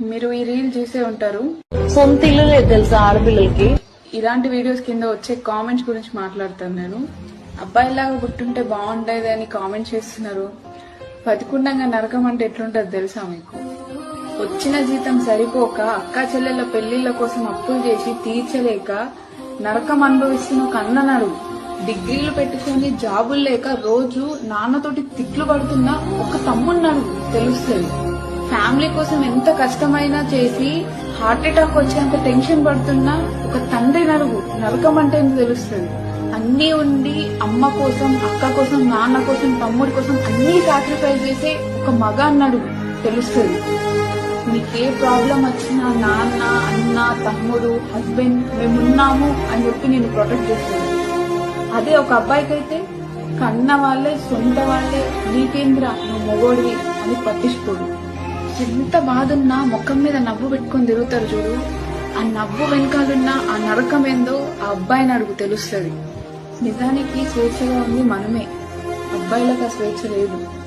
మీరు ఈ రీల్ చూసే ఉంటారు. సొంత ఇల్లు లేదు తెలుసా ఆడపిల్లలకి. ఇలాంటి వీడియోస్ కింద వచ్చే కామెంట్స్ గురించి మాట్లాడతాను నేను. అబ్బాయిలాగా పుట్టుంటే బాగుండేది అని కామెంట్ చేస్తున్నారు. బతికుండగా నరకం అంటే ఎట్లుంటది తెలుసా మీకు? వచ్చిన జీతం సరిపోక అక్కా చెల్లెళ్ళ పెళ్లిళ్ల కోసం అప్పులు చేసి తీర్చలేక నరకం అనుభవిస్తున్న ఒక అన్ననాడు. డిగ్రీలు పెట్టుకుని జాబులు లేక రోజు నాన్నతోటి తిట్లు పడుతున్న ఒక తమ్మున్నాడు తెలుస్తుంది. ఫ్యామిలీ కోసం ఎంత కష్టమైనా చేసి హార్ట్ అటాక్ వచ్చేంత టెన్షన్ పడుతున్నా ఒక తండ్రి నరకం అంటే తెలుస్తుంది. అన్నీ ఉండి అమ్మ కోసం, అక్క కోసం, నాన్న కోసం, తమ్ముడి కోసం అన్ని సాక్రిఫైస్ చేసే ఒక మగ అన్నాడు తెలుస్తుంది. మీకే ప్రాబ్లం వచ్చినా నాన్న, అన్న, తమ్ముడు, హస్బెండ్ మేమున్నాము అని చెప్పి నేను ప్రొటెక్ట్ చేస్తాను. అదే ఒక అబ్బాయికి అయితే కన్న వాళ్ళే, సొంత వాళ్ళే నీకేంద్ర నువ్వు మొగోడివి అని పట్టించుకోడు. ఎంత బాధున్నా ముఖం మీద నవ్వు పెట్టుకుని తిరుగుతారు చూడు. ఆ నవ్వు వెనకాలన్న ఆ నరకం ఏందో ఆ అబ్బాయిని అడుగు తెలుస్తుంది. నిజానికి స్వేచ్ఛగా ఉంది మనమే, అబ్బాయిలకు ఆ స్వేచ్ఛ లేదు.